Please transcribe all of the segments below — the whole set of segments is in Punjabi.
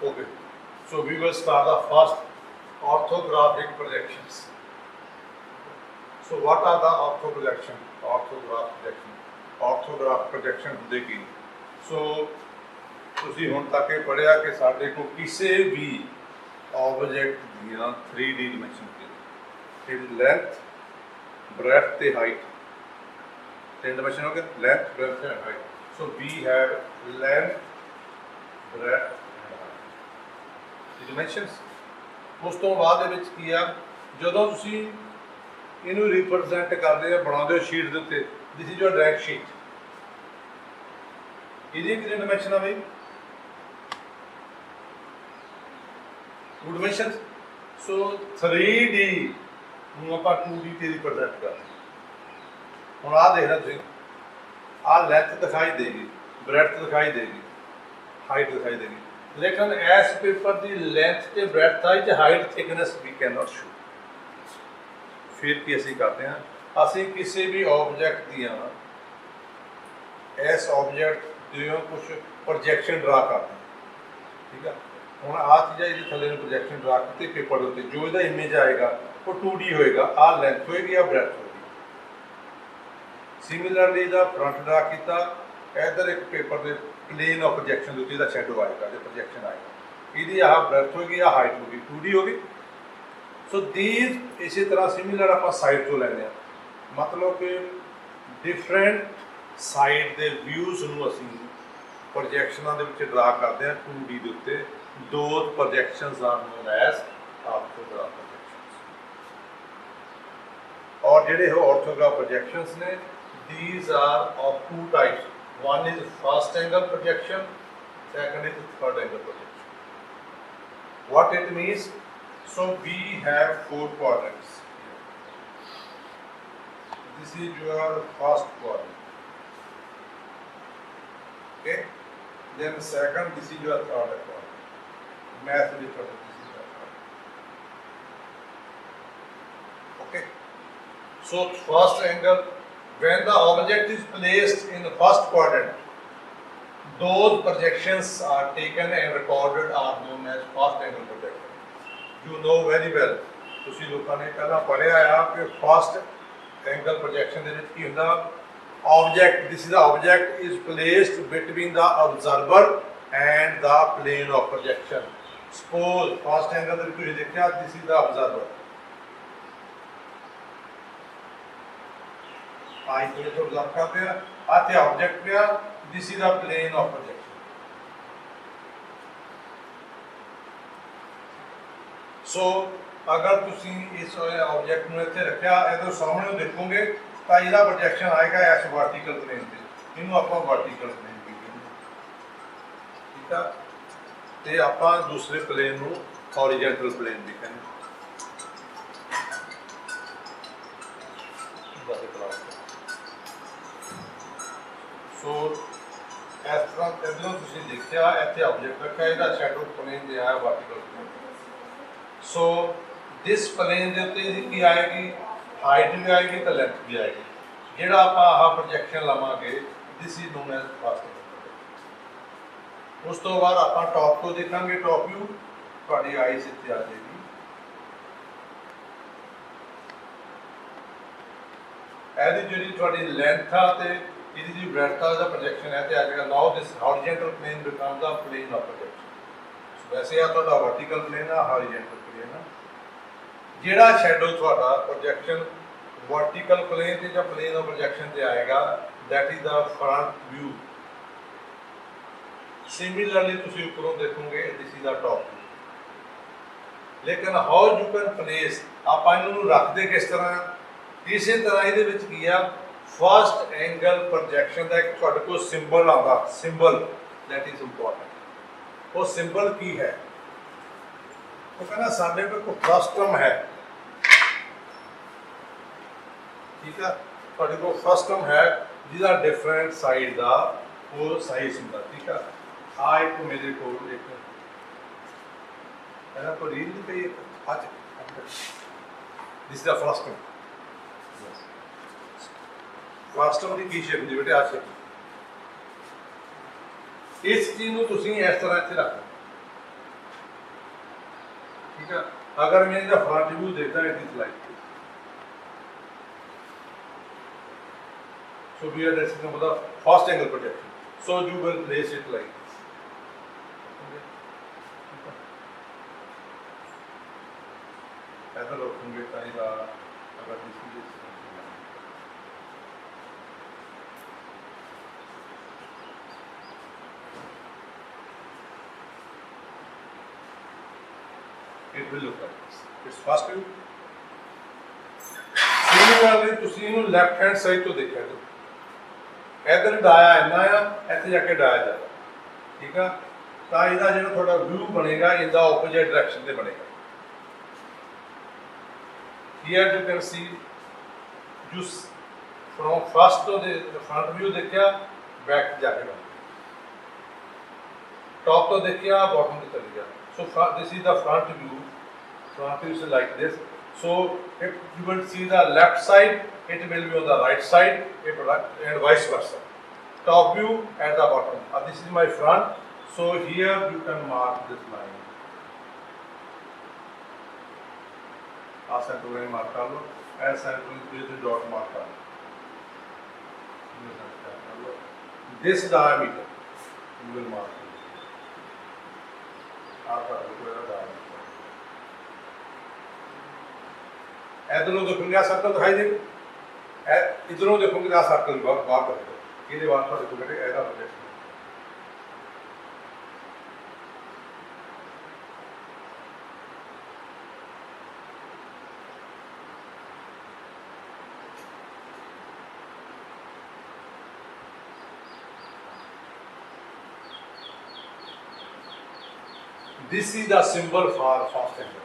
Okay, so we will start the first orthographic projections. So what are the orthograph projection ਹੁੰਦੇ ਕੀ? So ਤੁਸੀਂ ਹੁਣ ਤੱਕ ਇਹ ਪੜ੍ਹਿਆ ਕਿ ਸਾਡੇ ਕੋਲ ਕਿਸੇ ਵੀ ਆਬਜੈਕਟ ਦੀਆਂ 3D ਡਾਇਮੈਂਸ਼ਨ ਤੇ ਲੈਂਥ, ਬ੍ਰੈਥ ਤੇ ਹਾਈਟ। 3 ਡਾਇਮੈਂਸ਼ਨ ਹੋ ਗਏ, length, breath and height. So we have length, breadth and height dimensions। ਉਸ ਤੋਂ ਬਾਅਦ ਦੇ ਵਿੱਚ ਕੀ ਆ, ਜਦੋਂ ਤੁਸੀਂ ਇਹਨੂੰ ਰਿਪਰੈਜ਼ੈਂਟ ਕਰਦੇ ਆ, ਬਣਾਉਂਦੇ ਹੋ ਸ਼ੀਟ ਦੇ ਉੱਤੇ, this is your direct sheet. ਇਹਦੀ ਕਿੰਨੀ ਡਾਇਮੈਂਸ਼ਨ ਆ ਬਈ? 2 ਡਾਇਮੈਂਸ਼ਨਸ। ਸੋ 3D ਨੂੰ ਆਪਾਂ 2D ਤੇ ਰਿਪਰੈਜ਼ੈਂਟ ਕਰਦੇ। ਹੁਣ ਆਹ ਦੇਖਣਾ ਤੁਸੀਂ, ਆਹ ਲੈਂਥ ਦਿਖਾਈ ਦੇਗੀ, ਬ੍ਰੈਡਥ ਦਿਖਾਈ ਦੇਗੀ, ਹਾਈਟ ਦਿਖਾਈ ਦੇਗੀ, लेकिन इस पेपर की लेंथ ते ब्रैथ आई ते height thickness we can not show. फिर की असी करते हैं, असी किसी भी ऑब्जेक्ट दियाँ इस ऑब्जेक्ट दियों कुछ प्रोजेक्शन ड्रा करते हैं, ठीक है। हुण आ चीज़ा ये थले प्रोजेक्शन ड्रा करते पेपर उत्ते, जो इसका इमेज आएगा वो 2D होएगा, आ लेंथ होएगी, आ ब्रैथ होएगी। सिमिलरली दा फ्रंट ड्रा किया, इधर एक पेपर के प्लेन ऑफ प्रोजेक्शन उत्ते दा शैडो आएगा, जो प्रोजेक्शन आएगा, ਇਹਦੀ ਆਹ ਬ੍ਰੈਥ ਹੋਗੀ, ਆਹ ਹਾਈਟ ਹੋਗੀ, 2D ਹੋਗੀ। ਸੋ ਦੀਜ਼ ਇਸੇ ਤਰ੍ਹਾਂ ਸਿਮਿਲਰ ਆਪਾਂ ਸਾਈਡ ਤੋਂ ਲੈਂਦੇ ਹਾਂ, ਮਤਲਬ ਕਿ ਡਿਫਰੈਂਟ ਸਾਈਡ ਦੇ ਵਿਊਜ਼ ਨੂੰ ਅਸੀਂ ਪ੍ਰੋਜੈਕਸ਼ਨਾਂ ਦੇ ਵਿੱਚ ਡਰਾ ਕਰਦੇ ਹਾਂ 2D ਦੇ ਉੱਤੇ। Those projections are known as orthograph projections. ਔਰ ਜਿਹੜੇ ਉਹ ਆਰਥੋਗ੍ਰਾਫ ਪ੍ਰੋਜੈਕਸ਼ਨਸ ਨੇ, these are of 2 types. One is first angle projection, second is third angle projection. What it means? So we have 4 quadrants. This is your first quadrant. Okay. Then second, this is your third quadrant. Math with this is your third. Okay. So first angle. When the object is placed in the first quadrant, those projections are taken and recorded are known as first angle projection. You know very well, ਤੁਸੀਂ ਲੋਕਾਂ ਨੇ ਪਹਿਲਾਂ ਪੜ੍ਹਿਆ ਆ ਕਿ first angle projection ਦੇ ਵਿੱਚ ਕੀ ਹੁੰਦਾ, object, this is the object is placed between the observer and the plane of projection. Suppose first angle ਦੇ ਵਿੱਚ ਤੁਸੀਂ ਦੇਖਿਆ, this is the observer, आई को तो ऑब्जर्व करते हैं, आते ऑब्जेक्ट पे, this is the plane of projection. So अगर तुसी इस ऑब्जेक्ट ਨੂੰ ਇੱਥੇ ਰੱਖਿਆ, ਇਹਦੇ ਸਾਹਮਣੇ ਦੇਖੋਗੇ ਤਾਂ ਇਹਦਾ ਪ੍ਰੋਜੈਕਸ਼ਨ ਆਏਗਾ ਇਸ ਵਰਟੀਕਲ ਪਲੇਨ ਤੇ। ਇਹਨੂੰ ਆਪਾਂ ਵਰਟੀਕਲ ਪਲੇਨ ਵੀ ਕਹਿੰਦੇ, ਠੀਕ ਆ। ਤੇ ਆਪਾਂ ਦੂਸਰੇ ਪਲੇਨ ਨੂੰ ਹੌਰੀਜ਼ੌਂਟਲ ਪਲੇਨ ਵੀ ਕਹਿੰਦੇ। ਸੋ ਇਸ ਤਰ੍ਹਾਂ ਜਦੋਂ ਤੁਸੀਂ ਦੇਖਿਆ ਇੱਥੇ ਆਬਜੈਕਟ ਰੱਖਿਆ, ਇਹਦਾ ਸ਼ੈਡੋ ਪਲੇਨ ਤੇ ਆਇਆ ਵਰਟੀਕਲ ਪਲੇਨ। ਸੋ ਦਿਸ ਪਲੇਨ ਦੇ ਉੱਤੇ ਇਹਦੀ ਕੀ ਆਏਗੀ, ਹਾਈਟ ਵੀ ਆਏਗੀ ਤੇ ਲੈਂਥ ਵੀ ਆਏਗੀ। ਜਿਹੜਾ ਆਪਾਂ ਆਹ ਪ੍ਰੋਜੈਕਸ਼ਨ ਲਵਾਂਗੇ, this is non as first angle. ਉਸ ਤੋਂ ਬਾਅਦ ਆਪਾਂ ਟੌਪ ਤੋਂ ਦੇਖਾਂਗੇ, ਟੌਪ ਵਿਊ, ਤੁਹਾਡੀ ਆਈਸ ਇੱਥੇ ਆ ਜਾਏਗੀ। ਇਹਦੀ ਜਿਹੜੀ ਤੁਹਾਡੀ ਲੈਂਥ ਆ ਤੇ ਇਹਦੀ ਜਿਹੜੀ ਬ੍ਰੈਡਥ ਆ, ਦਾ ਪ੍ਰੋਜੈਕਸ਼ਨ ਹੈ ਤੇ ਆ ਜਾਏਗਾ। Now this horizontal plane becomes the plane of projection. ਵੈਸੇ ਆ ਤੁਹਾਡਾ ਵਰਟੀਕਲ ਪਲੇਨ ਆ, ਹੌਰੀਜ਼ੌਂਟਲ ਪਲੇਨ ਆ। ਜਿਹੜਾ ਸ਼ੈਡੋ ਤੁਹਾਡਾ ਪ੍ਰੋਜੈਕਸ਼ਨ ਵਰਟੀਕਲ ਪਲੇਨ ਤੇ ਜਾਂ ਪਲੇਨ ਆਫ ਪ੍ਰੋਜੈਕਸ਼ਨ ਤੇ ਆਏਗਾ, that is the front view. Similarly ਤੁਸੀਂ ਉੱਪਰੋਂ ਦੇਖੋਗੇ, this is the top view. ਲੇਕਿਨ ਹਾਊ ਯੂ ਕੈਨ ਪਲੇਸ, ਆਪਾਂ ਇਹਨੂੰ ਰੱਖਦੇ ਕਿਸ ਤਰ੍ਹਾਂ? ਇਸੇ ਤਰ੍ਹਾਂ ਇਹਦੇ ਵਿੱਚ ਕੀ ਆ, ਫਸਟ ਐਂਗਲ ਪ੍ਰੋਜੈਕਸ਼ਨ ਦਾ ਇੱਕ ਤੁਹਾਡੇ ਕੋਲ ਸਿੰਬਲ ਆਉਂਦਾ, ਸਿੰਬਲ ਦੈਟ ਇਜ਼ ਇੰਪੋਰਟੈਂਟ। ਉਹ ਸਿੰਬਲ ਕੀ ਹੈ? ਉਹ ਕਹਿੰਦਾ ਸਾਡੇ ਕੋਲ ਇੱਕ ਫਰਸਟਮ ਹੈ, ਠੀਕ ਆ। ਤੁਹਾਡੇ ਕੋਲ ਫਰਸਟਮ ਹੈ ਜਿਹਦਾ ਡਿਫਰੈਂਟ ਸਾਈਡ ਦਾ ਉਹ ਸਾਈਜ਼ ਹੁੰਦਾ, ਠੀਕ ਆ। ਆ ਇੱਕ ਮੇਰੇ ਕੋਲ ਇੱਕ ਇਹਨਾਂ ਕੋਲ ਰੀਲ ਨਹੀਂ ਪਈ, ਅੱਜ this is the ਫਰਸਟਮ। ਫਸਟਮ the Ki shape ਹੁੰਦੀ ਬੇਟੇ? ਆ ਸ਼ੇਪ। ਇਸ ਚੀਜ਼ ਨੂੰ ਤੁਸੀਂ ਇਸ ਤਰ੍ਹਾਂ ਇੱਥੇ ਰੱਖ ਲਓ, ठीक है। अगर मैं इसका फ्रंट व्यू देखता है it is like this, so we are discussing about the first angle projection, so you will place it like this. ऐसा रखोगे ताकि अगर this is it will look like this. It's first view. Similarly, ਤੁਸੀਂ ਇਹਨੂੰ ਲੈਫਟ ਹੈਂਡ ਸਾਈਡ ਤੋਂ ਦੇਖਿਆ ਤੇ ਇਧਰ ਡਾਇਆ ਇੰਨਾ ਆ, ਇੱਥੇ ਜਾ ਕੇ ਡਾਇਆ ਜਾਂਦਾ, ਠੀਕ ਆ। ਤਾਂ ਇਹਦਾ ਜਿਹੜਾ ਤੁਹਾਡਾ ਵਿਊ ਬਣੇਗਾ ਇਹਦਾ ਆਪੋਜ਼ਿਟ ਡਾਇਰੈਕਸ਼ਨ ਤੇ ਬਣੇਗਾ। Here you can see just from first to the front view देखिया, back जाके बन, top तो देखिया, bottom तो चली गया। So this is the front view. Front view is like this. So if you will see the left side, it will be on the right side, and vice versa. Top view at the bottom. This is my front. So here you can mark this line. Center line mark कर लो, ऐसा center dot mark कर लो। This diameter you will mark. आपका diameter। इधरों देखोगे सर्कल दिखाई देगा, इधरों देखोगे सर्कल बात करेगा, ये बात पर देखोगे ऐसा project. This is the symbol for first angle.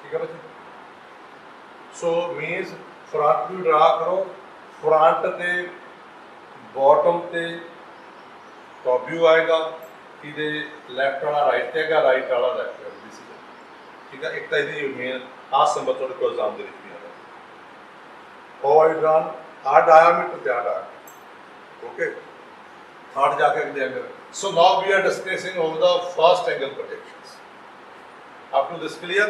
ठीक है बच्चे। So means front view draw करो, फ्रंट ते बॉटम ते टॉप व्यू आएगा, ਇਹਦੇ ਲੈਫਟ ਵਾਲਾ ਰਾਈਟ ਤੇ ਹੈਗਾ, ਰਾਈਟ ਵਾਲਾ ਲੈਫਟ ਤੇ ਦਿਸ ਇਜ਼, ਠੀਕ ਹੈ। ਇੱਕ ਤਾਂ ਇਹਦੀ ਮੇਨ ਆ ਸਿੰਬਲ ਤੁਹਾਡੇ ਕੋਲ ਐਗਜ਼ਾਮ ਦੇ ਵਿੱਚ ਵੀ ਆਉਂਦਾ, ਉਹ ਆਈ ਡਰਨ ਆ ਡਾਇਆਮੀਟਰ ਤੇ ਆ ਡਾਇਆਮੀਟਰ, ਓਕੇ। ਥਰਡ ਜਾ ਕੇ ਅਗਲੇ angle. So now we are discussing over the first angle projections. Up to this clear.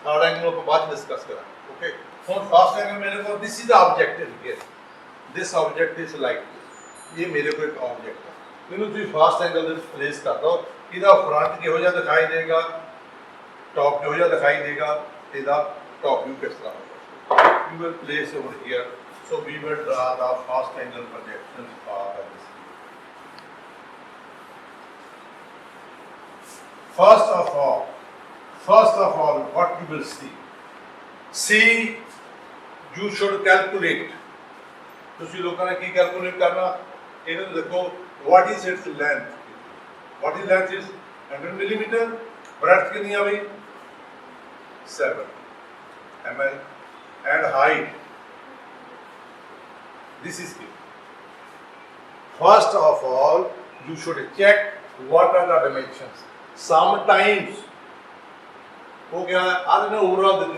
Third angle को बाद डिस्कस करेंगे, ओके। ਹੁਣ फर्स्ट एंगल मेरे को this is the objective here, this object is like this, ये मेरे को एक ऑब्जेक्ट है, ਇਹਨੂੰ ਤੁਸੀਂ ਫਰਸਟ ਐਂਗਲ ਦੇ ਵਿੱਚ ਪਲੇਸ ਕਰ ਦਿਓ। ਇਹਦਾ ਫਰੰਟ ਕਿਹੋ ਜਿਹਾ ਦਿਖਾਈ ਦੇਗਾ, ਟੌਪ ਕਿਹੋ ਜਿਹਾ ਦਿਖਾਈ ਦੇਗਾ, ਇਹਦਾ ਟੌਪ ਵਿਊ ਕਿਸ ਤਰ੍ਹਾਂ ਹੋਵੇਗਾ। You will place over here, so we will draw the first angle projection for this. First of all, what you will see, you should calculate. ਤੁਸੀਂ ਲੋਕਾਂ ਨੇ ਕੀ ਕੈਲਕੂਲੇਟ ਕਰਨਾ, ਇਹਨੂੰ ਦੇਖੋ, what is its length? What is length is 100 millimeter, breadth कितनी आ गई 7 mm, and height this is given. First of all, you should check what are the dimensions. Sometimes वो क्या है, आज ने ओवरऑल देते,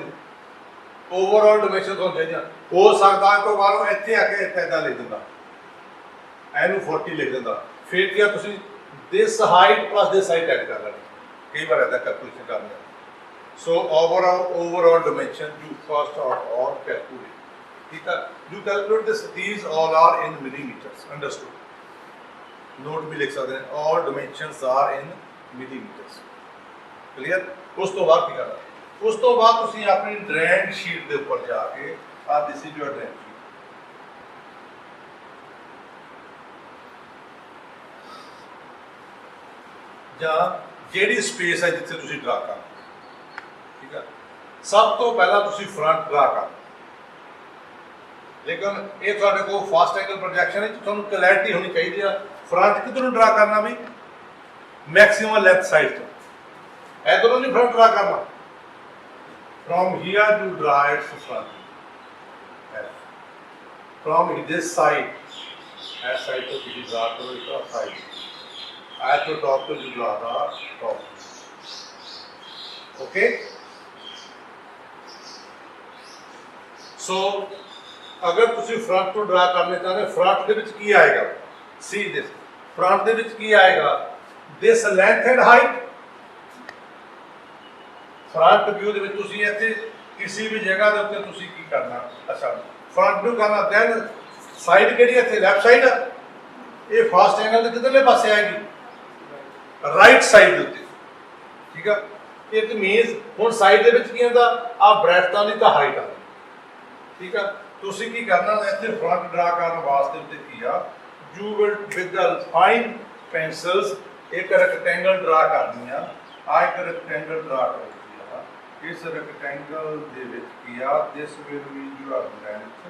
ओवरऑल डायमेंशन तो चाहिए, हो सकता है तो बारो ਇੱਥੇ ਆ ਕੇ ਇੱਥੇ ਦਾ ਲਿਖ ਦਿੰਦਾ, ਇਹਨੂੰ 40 ਲਿਖ ਦਿੰਦਾ, ਫਿਰ ਕੀ ਤੁਸੀਂ this height plus this height add ਕਰ ਲੈਣੀ, ਕਈ ਵਾਰ ਇਹਦਾ ਕੈਲਕੂਲੇਸ਼ਨ ਕਰਨੀ ਹੈ। So overall dimension you first of all calculate, ठीक है। You calculate this, these all are in millimeters, understood? Note भी लिख सकते हैं, all dimensions are in millimeters, clear? ਉਸ ਤੋਂ ਬਾਅਦ ਕੀ ਕਰਨਾ, ਉਸ ਤੋਂ ਬਾਅਦ ਤੁਸੀਂ ਆਪਣੀ ਡਰਾਇੰਗ ਸ਼ੀਟ ਦੇ ਉੱਪਰ ਜਾ ਕੇ ਆ ਦਿਸ ਇਜ਼ ਯੂਅਰ ਡਰਾਇੰਗ ਸ਼ੀਟ, ਜਾਂ ਜਿਹੜੀ ਸਪੇਸ ਹੈ ਜਿੱਥੇ ਤੁਸੀਂ ਡਰਾ ਕਰਨਾ, ਠੀਕ ਹੈ। ਸਭ ਤੋਂ ਪਹਿਲਾਂ ਤੁਸੀਂ ਫਰੰਟ ਡਰਾ ਕਰਨਾ, ਲੇਕਿਨ ਇਹ ਤੁਹਾਡੇ ਕੋਲ ਫਸਟ ਐਂਗਲ ਪ੍ਰੋਜੈਕਸ਼ਨ ਹੈ, ਤੁਹਾਨੂੰ ਕਲੈਰਿਟੀ ਹੋਣੀ ਚਾਹੀਦੀ ਆ ਫਰੰਟ ਕਿੱਧਰ ਨੂੰ ਡਰਾ ਕਰਨਾ, ਵੀ ਮੈਕਸਿਮਮ ਲੈਫਟ ਸਾਈਡ ਤੋਂ, ਇਧਰੋਂ ਨਹੀਂ ਫਰੰਟ ਡਰਾ ਕਰਨਾ। From here you draw its front, from this side ਇਸ ਸਾਈਡ ਤੋਂ ਤੁਸੀਂ ਡਰਾ ਕਰੋ ਇੱਕ ਸਾਈਡ, ਐਟ ਤੋਂ ਟੌਪ ਤੋਂ ਯੂ ਡਰਾ ਦਾ ਟੌਪ। ਓਕੇ, ਸੋ ਅਗਰ ਤੁਸੀਂ ਫਰੰਟ ਤੋਂ ਡਰਾ ਕਰਨੇ ਚਾਹੁੰਦੇ, ਫਰੰਟ ਦੇ ਵਿੱਚ ਕੀ ਆਏਗਾ, ਸੀ ਦਿਸ, ਫਰੰਟ ਦੇ ਵਿੱਚ ਕੀ ਆਏਗਾ, this length and height. Front view ਦੇ ਵਿੱਚ ਤੁਸੀਂ ਇੱਥੇ ਕਿਸੇ ਵੀ ਜਗ੍ਹਾ ਦੇ ਉੱਤੇ ਤੁਸੀਂ ਕੀ ਕਰਨਾ, ਅੱਛਾ ਫਰੰਟ ਵਿਊ ਕਰਨਾ, ਦੈਨ ਸਾਈਡ ਕਿਹੜੀ ਇੱਥੇ ਲੈਫਟ ਸਾਈਡ, ਇਹ ਫਸਟ ਐਂਗਲ ਦੇ ਕਿੱਧਰਲੇ ਪਾਸੇ ਆਏਗੀ, ਰਾਈਟ ਸਾਈਡ ਦੇ ਉੱਤੇ। ਠੀਕ ਆ, ਇਟ ਮੀਨਸ ਹੁਣ ਸਾਈਡ ਦੇ ਵਿੱਚ ਕੀ ਹੁੰਦਾ, ਆ ਬ੍ਰੈਡਥ ਆ ਨਹੀਂ ਤਾਂ ਹਾਈਟ ਆ। ਠੀਕ ਆ, ਤੁਸੀਂ ਕੀ ਕਰਨਾ, ਇੱਥੇ ਫਰੰਟ ਡਰਾ ਕਰਨ ਵਾਸਤੇ ਉੱਤੇ ਕੀ ਆ, you will with the fine pencils ਇੱਕ ਰੈਕਟੈਂਗਲ ਡਰਾ ਕਰਨੀ ਆ। ਆ ਇੱਕ ਰੈਕਟੈਂਗਲ ਡਰਾ ਕਰਨੀ ਆ, ਇਸ ਰੈਕਟੈਂਗਲ ਦੇ ਵਿੱਚ ਕੀ ਆ, this will be your length,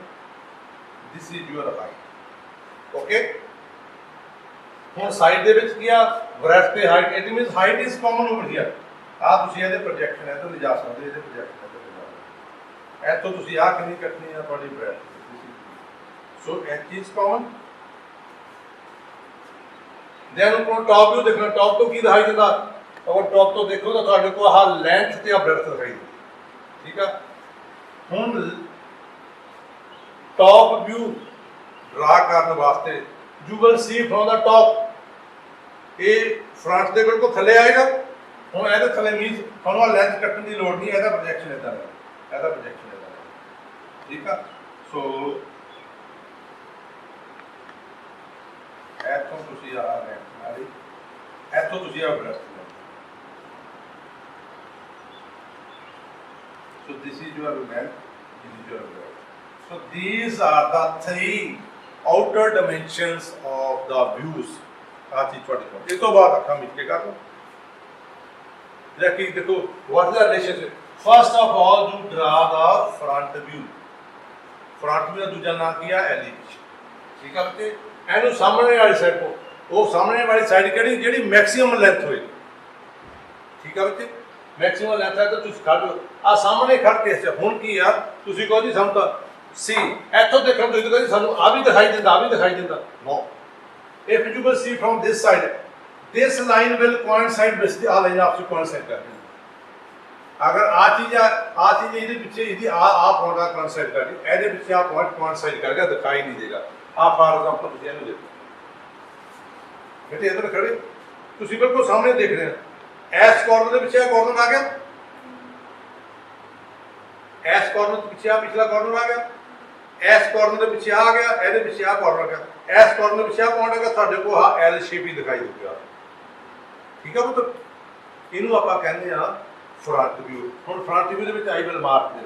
this is your height. Okay, ਹੁਣ ਸਾਈਡ ਦੇ ਵਿੱਚ ਕੀ ਆ, ਬ੍ਰੈਡਥ ਤੇ height, it means height is common over here. ਆ ਤੁਸੀਂ ਇਹਦੇ ਪ੍ਰੋਜੈਕਸ਼ਨ ਇੱਧਰ ਲਿਜਾ ਸਕਦੇ, ਇਹਦੇ ਪ੍ਰੋਜੈਕਸ਼ਨ ਇੱਧਰ ਲਿਜਾ, ਇੱਥੋਂ ਤੁਸੀਂ ਆ ਕਿੰਨੀ ਕੱਟਣੀ ਆ ਤੁਹਾਡੀ breadth, so H is common. Then ਉੱਪਰੋਂ ਟੌਪ ਵਿਊ ਦੇਖਣਾ, ਟੌਪ ਤੋਂ ਕੀ ਦਿਖਾਈ ਦਿੰਦਾ, ਅਗਰ ਟੌਪ ਤੋਂ ਦੇਖੋ ਤਾਂ ਤੁਹਾਡੇ ਕੋਲ ਆਹ ਲੈਂਥ ਤੇ ਆ ਬ੍ਰੈਡਥ ਦਿਖਾਈ ਦਿੰਦੀ। ਠੀਕ ਆ, ਹੁਣ ਟੌਪ ਵਿਊ ਡਰਾ ਕਰਨ ਵਾਸਤੇ you will see from the top, ਇਹ ਫਰੰਟ ਦੇ ਬਿਲਕੁਲ ਥੱਲੇ ਆਏਗਾ। ਹੁਣ ਇਹਦੇ ਥੱਲੇ ਮੀਨਸ ਤੁਹਾਨੂੰ ਆ ਲੈਂਥ ਕੱਟਣ ਦੀ ਲੋੜ ਨਹੀਂ, ਇਹਦਾ ਪ੍ਰੋਜੈਕਸ਼ਨ ਇਦਾਂ ਹੈ, ਇਹਦਾ ਪ੍ਰੋਜੈਕਸ਼ਨ ਇਦਾਂ ਹੈ। ਠੀਕ ਆ, ਸੋ ਇੱਥੋਂ ਤੁਸੀਂ ਆ ਲੈਂਥ ਮਾਰੀ, ਇੱਥੋਂ ਤੁਸੀਂ ਆ breadth, so this is your length, this is your breadth. So these are the three outer dimensions of the views. ਆ ਚੀਜ਼ ਤੁਹਾਡੀ ਕੋਲ, ਇਸ ਤੋਂ ਬਾਅਦ ਅੱਖਾਂ ਮਿਟ ਕੇ ਕਰ ਲਓ। ਦੇਖੀ ਦੇਖੋ what the relationship, first of all you draw the front view। front view ਦਾ ਦੂਜਾ ਨਾਮ ਕੀ ਆ, elevation। ਠੀਕ ਆ ਬੱਚੇ, ਇਹਨੂੰ ਸਾਹਮਣੇ ਵਾਲੀ ਸਾਈਡ ਤੋਂ, ਉਹ ਸਾਹਮਣੇ ਵਾਲੀ ਸਾਈਡ ਕਿਹੜੀ, ਜਿਹੜੀ ਮੈਕਸਿਮਮ ਲੈਂਥ ਹੋਏ। ਠੀਕ ਆ ਬੱਚੇ, ਮੈਕਸਿਮਮ ਲੈਂਥ ਹੈ ਤਾਂ ਤੁਸੀਂ ਖੜ ਲਓ, ਆ ਸਾਹਮਣੇ ਖੜ ਕੇ ਹੁਣ ਕੀ ਆ, ਤੁਸੀਂ ਕਹੋ ਜੀ ਸਾਨੂੰ ਤਾਂ ਸੀ ਇੱਥੋਂ ਦੇਖੋ, ਤੁਸੀਂ ਕਹੋ ਜੀ ਸਾਨੂੰ ਆ ਵੀ ਦਿਖਾਈ ਦਿੰਦਾ, ਆ ਵੀ ਦਿਖਾਈ ਦਿੰਦਾ, no. If you will see from this side, this line will coincide with ਆ ਲਾਈਨ ਆਪਸ ਕੋਇਨਸਾਈਡ ਕਰਦੀ। ਅਗਰ ਆ ਚੀਜ਼ ਇਹਦੇ ਪਿੱਛੇ ਇਹਦੀ ਆ ਪੁਆਇੰਟ ਆ ਕੋਇਨਸਾਈਡ ਕਰਦੀ, ਇਹਦੇ ਪਿੱਛੇ ਆ ਪੁਆਇੰਟ ਕੋਇਨਸਾਈਡ ਕਰੇਗਾ, ਦਿਖਾਈ ਨਹੀਂ ਦੇਗਾ। ਆ ਫਾਰ ਐਗਜ਼ਾਮਪਲ ਤੁਸੀਂ ਇਹਨੂੰ ਦੇਖੋ, ਬੇਟੇ ਇੱਧਰ ਖੜੇ, ਤੁਸੀਂ ਬਿਲਕੁਲ ਸਾਹਮਣੇ ਦੇਖ ਰਹੇ ਹੋ, ਐਸ ਕਾਰਨਰ ਦੇ ਪਿੱਛੇ ਆ ਕਾਰਨਰ ਆ ਗਿਆ, ਐਸ ਕਾਰਨਰ ਦੇ ਪਿੱਛੇ ਆ ਪਿਛਲਾ ਕਾਰਨਰ ਆ ਗਿਆ, ਐਸ ਕਾਰਨਰ ਦੇ ਪਿੱਛੇ ਆ ਗਿਆ, ਇਹਦੇ ਪਿੱਛੇ ਆ ਕਾਰਨਰ ਆ ਗਿਆ, ਐਸ ਕਾਰਨਰ ਦੇ ਪਿੱਛੇ ਆ ਪੁਆਇੰਟ ਆ ਗਿਆ, ਤੁਹਾਡੇ ਕੋਲ ਆ ਐਲ ਸ਼ੇਪ ਹੀ ਦਿਖਾਈ ਦੇਊਗਾ। ਠੀਕ ਆ ਪੁੱਤ, ਇਹਨੂੰ ਆਪਾਂ ਕਹਿੰਦੇ ਆ ਫਰੰਟ ਵਿਊ। ਹੁਣ ਫਰੰਟ ਵਿਊ ਦੇ ਵਿੱਚ ਆਈ ਵਿਲ ਮਾਰਕ ਦੇ,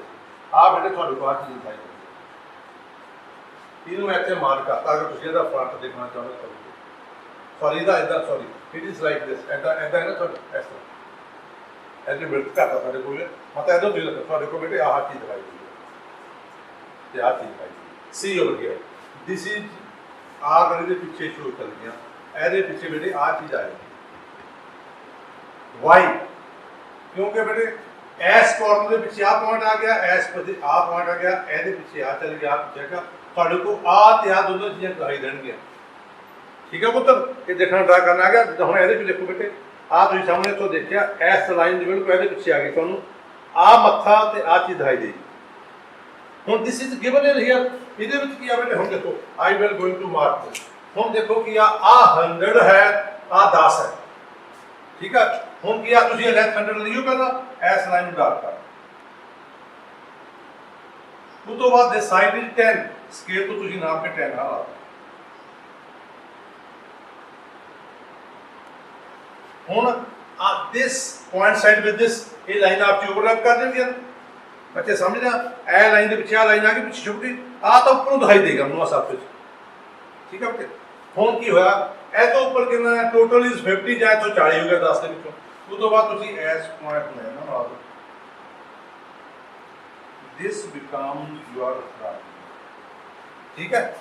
ਆ ਬੇਟੇ ਤੁਹਾਡੇ ਕੋਲ ਆ ਚੀਜ਼ ਦਿਖਾਈ ਦੇਊਗੀ, ਇਹਨੂੰ ਇੱਥੇ ਮਾਰਕ ਕਰਤਾ। ਅਗਰ ਤੁਸੀਂ ਇਹਦਾ ਫਰੰਟ ਦੇਖਣਾ ਚਾਹੁੰਦੇ ਹੋ, ਸੌਰੀ ਇਹਦਾ ਇੱਦਾਂ, sorry it is like this, ਇੱਦਾਂ ਇੱਦਾਂ ਹੈ ਨਾ ਤੁਹਾਡਾ, ਇਸ ਤਰ੍ਹਾਂ ਇਹਦੇ ਬਿਲਟ ਕਰਤਾ ਤੁਹਾਡੇ ਕੋਲ, ਮਤਲਬ ਇੱਦਾਂ ਤੁਸੀਂ ਤੁਹਾਡੇ ਕੋਲ ਬੇਟੇ ਆਹ ਚੀਜ਼ ਦਿਖਾਈ ਦੇਊਗੀ ਤੇ ਆਹ ਚੀਜ਼ ਦਿਖਾਈ ਦੇਊਗੀ। See over here, this is ਆ, ਅਗਰ ਇਹਦੇ ਪਿੱਛੇ ਸ਼ੋ ਚੱਲ ਗਿਆ, ਇਹਦੇ ਪਿੱਛੇ ਬੇਟੇ ਆਹ ਚੀਜ਼ ਆਏਗੀ, ਵਾਈ, ਕਿਉਂਕਿ ਬੇਟੇ ਐਸ ਕਾਰਨਰ ਦੇ ਪਿੱਛੇ ਆ ਪੁਆਇੰਟ ਆ ਗਿਆ, ਐਸ ਪਤੇ ਆ ਪੁਆਇੰਟ ਆ ਗਿਆ, ਇਹਦੇ ਪਿੱਛੇ ਆ ਚੱਲ ਗਿਆ, ਪਿੱਛੇ ਆ, ਤੁਹਾਡੇ ਕੋਲ ਆ ਤੇ ਆ ਦੋਨੋਂ ਚੀਜ਼ਾਂ ਦਿਖਾਈ ਦੇਣਗੀਆਂ। ਠੀਕ ਹੈ ਪੁੱਤਰ, ਇਹ ਦੇਖਣਾ ਟਰਾਈ ਕਰਨਾ ਆ ਗਿਆ। ਜਿੱਦਾਂ ਹੁਣ ਇਹਦੇ ਵਿੱਚ ਦੇਖੋ ਬੇਟੇ, ਆ ਤੁਸੀਂ ਸਾਹਮਣੇ ਤੋਂ ਦੇਖਿਆ, ਇਸ ਲਾਈਨ ਦੇ ਬਿਲਕੁਲ ਇਹਦੇ ਪਿੱਛੇ ਆ ਗਈ, ਤੁਹਾਨੂੰ ਆ ਮੱਥਾ ਤੇ ਆ ਚੀਜ਼ ਦਿਖਾਈ ਦੇਗੀ। ਹੁਣ this is given in here, ਇਹਦੇ ਵਿੱਚ ਕੀ ਆ ਬੇਟੇ, ਹੁਣ ਦੇਖੋ I will going to mark, ਹੁਣ ਦੇਖੋ ਕੀ ਆ 100 ਹੈ, ਆ 10 ਹੈ। ਠੀਕ ਆ, ਹੁਣ ਕੀ ਆ, ਤੁਸੀਂ ਲੈਂਥ 100 ਲਿਓ ਪਹਿਲਾਂ, ਇਸ ਲਾਈਨ ਨੂੰ ਡਾਰਕ ਕਰ, ਉਸ ਤੋਂ ਬਾਅਦ ਦੇ ਸਾਈਡ ਇਜ਼ 10, ਸਕੇਲ ਤੋਂ ਤੁਸੀਂ ਨਾਪ ਕੇ 10 ਆ ਲਾ। ਹੁਣ ਆ ਦਿਸ ਪੁਆਇੰਟ ਸਾਈਡ ਵਿਦ ਦਿਸ, ਇਹ ਲਾਈਨ ਆਪ ਚ ਓਵਰਲੈਪ ਕਰ ਦਿੰਦੀਆਂ ਬੱਚੇ, ਸਮਝਦਾ, ਇਹ ਲਾਈਨ ਦੇ ਪਿੱਛੇ ਆ ਲਾਈਨ ਆ ਗਈ, ਪਿੱਛੇ ਛੁੱਟੀ ਆ ਤਾਂ ਉੱਪਰੋਂ ਦਿਖਾਈ ਦੇਗਾ ਮੈਨੂੰ ਆ ਸਭ ਕੁਝ। ਠੀਕ ਹੈ ਬੱਚੇ, ਹੁਣ ਕੀ ਹੋਇਆ, ਇਹ ਤੋਂ ਉੱਪਰ ਕਿੰਨਾ ਹੈ, ਟੋਟਲ ਇਜ਼ 50 ਜਾਂ ਇੱਥੋਂ 40 ਹੋ ਗਿਆ 10 ਦੇ ਵਿੱਚੋਂ। ਉਸ ਤੋਂ ਬਾਅਦ ਤੁਸੀਂ ਇਸ ਪੁਆਇੰਟ ਨੂੰ ਲੈਣਾ ਨਾਲ, ਦਿਸ ਬਿਕਮਸ ਯੂਅਰ ਫਰੰਟ। ਠੀਕ ਹੈ,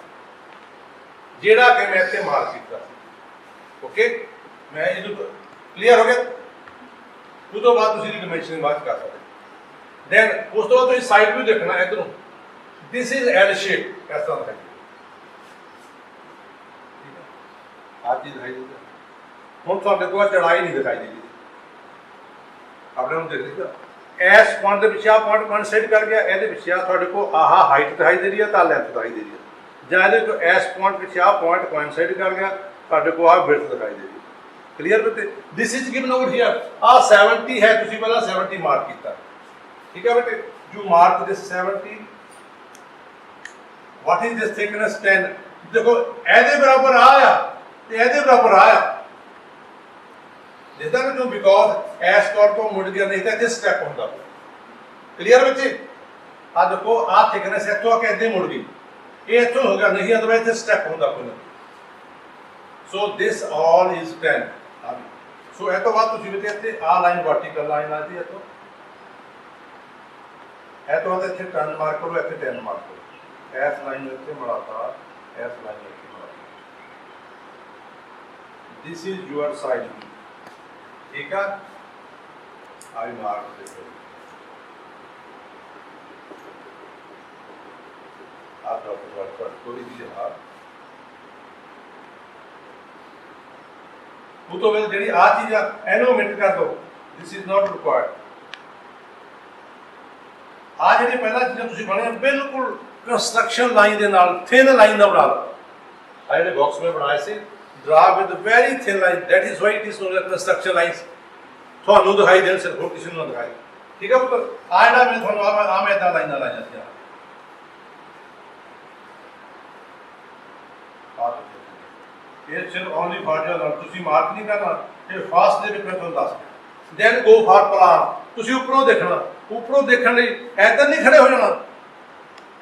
ਜਿਹੜਾ ਕਿ ਮੈਂ ਇੱਥੇ ਮਾਰਕ ਕੀਤਾ ਸੀ। ਓਕੇ, ਮੈਂ ਇਹਨੂੰ ਕਲੀਅਰ ਹੋ ਗਿਆ। ਉਸ ਤੋਂ ਬਾਅਦ ਤੁਸੀਂ ਡਾਇਮੈਂਸ਼ਨ ਬਾਅਦ ਕਰ ਸਕਦੇ। ਦੈਨ ਉਸ ਤੋਂ ਬਾਅਦ ਤੁਸੀਂ ਸਾਈਡ ਵੀ ਦੇਖਣਾ, ਇਧਰੋਂ ਦਿਸ ਇਜ਼ ਐਲ ਸ਼ੇਪ, ਇਸ ਤਰ੍ਹਾਂ ਦਾ। आ चीज़ दिखाई देगी। हुण तुहाडे कोल चौड़ाई नहीं दिखाई देगी अपने हम देख लीजिए एस पॉइंट के पिछे आ पॉइंट कोइंसाइड कर गया ये पिछे आ तुहाडे को आह हाइट दिखाई दे रही है तो लेंथ दिखाई दे रही है जां इहदे को एस पॉइंट पिछे आ पॉइंट कोइंसाइड कर गया तुहाडे को आ विड्थ दिखाई दे रही है क्लीयर बेटे this is given over here आ 70 है तुसीं पहला 70 मार्क कीता ठीक है बेटे you mark this 70 what is this thickness 10 देखो ਇਹਦੇ बराबर आया ਤੇ ਇਹਦੇ बराबर आया जिदा कि तू बिकॉज एस तौर तो मुड़ गया नहीं तो इतने स्टेप होता क्लीयर बच्चे आ देखो आ थिकनेस इतों आके इतने मुड़ गई ये इतों हो गया नहीं अदरवाइज इतने स्टेप होता कोई सो दिस ऑल इज 10 सो ये तो बाद तुम बच्चे आ लाइन वर्टिकल लाइन आती है तो बाद इतने 10 मार्क करो इतने 10 मार्क करो एस लाइन इतने बढ़ाता एस लाइन इतने बढ़ाता दिस इज योर साइड ठीक है आई मार्क देखो आप डॉक्टर थोड़ी सी हाथ वो तो मैं जी आ चीज एनो ओमिट कर दो दिस इज नॉट रिक्वायर्ड आ जी पहला चीज़ तुम बने बिल्कुल कंस्ट्रक्शन लाइन के नाल थिन लाइन का बना लो आ जो बॉक्स में बनाए से draw with very thin line that is why it is known as construction lines ਤੁਹਾਨੂੰ ਦਿਖਾਈ ਦੇਣ ਸਿਰਫ ਹੋਰ ਕਿਸੇ ਨੂੰ ਨਾ ਦਿਖਾਈ ਠੀਕ ਹੈ ਪੁੱਤਰ ਆ ਜਿਹੜਾ ਮੈਂ ਤੁਹਾਨੂੰ ਆ ਮੈਂ ਇਦਾਂ ਲਾਈਨਾਂ ਲਾਈਆਂ ਸੀ ਇਹ ਸਿਰਫ ਓਨਲੀ ਫਾਰ ਜੋ ਤੁਸੀਂ ਮਾਰਕ ਨਹੀਂ ਕਰਨਾ ਇਹ ਫਾਸਟ ਦੇ ਵਿੱਚ ਮੈਂ ਤੁਹਾਨੂੰ ਦੱਸ ਦਿਆਂ ਦੈਨ ਗੋ ਫਾਰ ਪਲਾਨ ਤੁਸੀਂ ਉੱਪਰੋਂ ਦੇਖਣਾ ਉੱਪਰੋਂ ਦੇਖਣ ਲਈ ਇੱਧਰ ਨਹੀਂ ਖੜੇ ਹੋ ਜਾਣਾ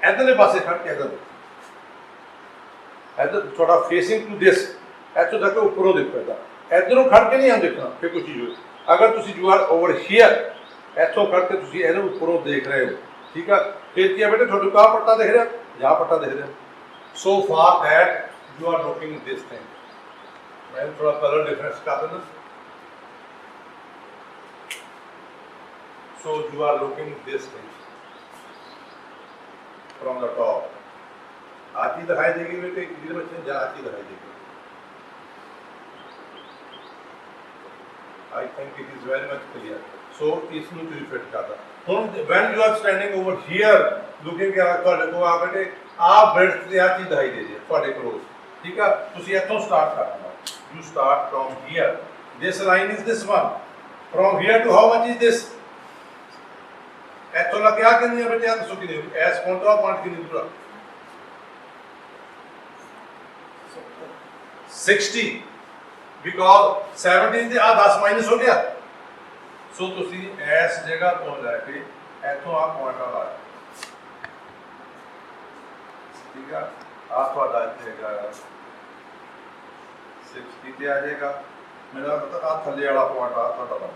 ਇੱਧਰਲੇ ਪਾਸੇ ਖੜ ਕੇ ਇੱਧਰ ਤੁਹਾਡਾ ਫੇਸਿੰਗ ਟੂ ਦਿਸ ਇੱਥੋਂ ਤੱਕ ਉੱਪਰੋਂ ਦੇਖੋ ਇੱਧਰੋਂ ਖੜ ਕੇ ਨਹੀਂ ਆ ਦੇਖਣਾ ਫਿਰ ਕੋਈ ਚੀਜ਼ ਹੋਏ अगर तुसी यू आर ओवर हियर इथों करके तुसी इहदे उपरों देख रहे हो ठीक है फिर क्या बेटे थोड़ा का पट्टा दिख रहा या पट्टा दिख रहा so for that you are looking this thing मैं थोड़ा कलर डिफरेंस कर देना so you are looking this thing from the top आती दिखाई देगी बेटे इधर बच्चे जा आती दिखाई देगी I think it is very much clear. So इसमें तो फिट करता हूँ when you are standing over here looking at ਤੁਹਾਡੇ ਕੋਲ ਆ ਬੇਟੇ ਆ ਬ੍ਰੈਡਥ ਤੇ ਆ ਚੀਜ਼ ਦਿਖਾਈ ਦੇ ਰਹੀ ਹੈ ਤੁਹਾਡੇ ਕੋਲ ਠੀਕ ਆ ਤੁਸੀਂ ਇੱਥੋਂ ਸਟਾਰਟ ਕਰਨਾ you start from here this line is this one from here to how much is this ਇੱਥੋਂ ਲਾ ਕੇ ਆ ਕਿੰਨੀ ਹੈ ਬੇਟੇ ਆ ਦੱਸੋ ਕਿੰਨੀ ਐਸ ਪੁਆਇੰਟ ਕਿੰਨੀ ਦੂਰ 60 बिकॉज 17 से आ 10 माइनस हो गया सो तुसी इस जगह तो लैके इथों आ पॉइंट ला ठीक है आ थोड़ा जाएगा 60 पे आ जाएगा मेरा मतलब आ थले वाला पॉइंट आ थोड़ा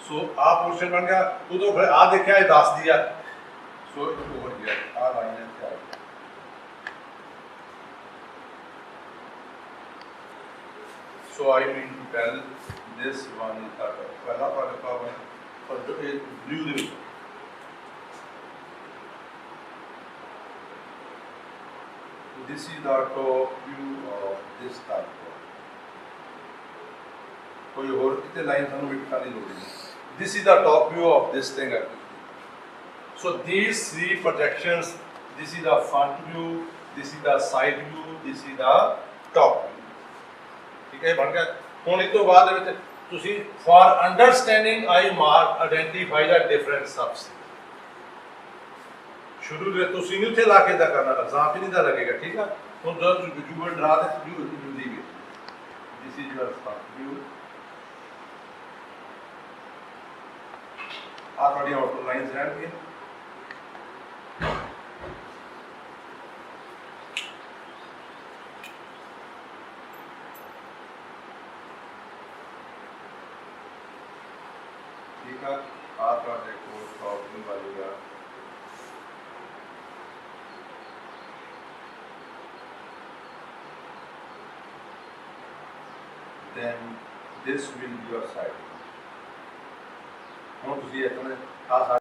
सो आ पोर्शन बन गया उदो फिर आ देखा 10 दिया सो ओवर गया आ लाइन है So I mean to tell this one is that पहला वाला का और जो ये blue they this is the top view of this type कोई और कितने लाइन ਸਾਨੂੰ ਵਿਖਾ ਨਹੀਂ ਲੋੜੀ this is the top view of this thing so these three projections this is the front view this is the side view this is the top view ठीक है बन गया हुण इस तो बाद विच तुसी for understanding I mark identify the different सबस शुरू में तुसी नहीं थे लाके दा करना एग्जाम पे नहीं दा लगेगा ठीक है हुण जो विजुअल ड्रा दे व्यू दी गई this is your front view आ थोड़ी आउटर लाइंस रहणगी ठीक है आप देखो प्रॉब्लम वालेगा then this will be your side ਹੁਣ ਤੁਸੀਂ ਇਤਨੇ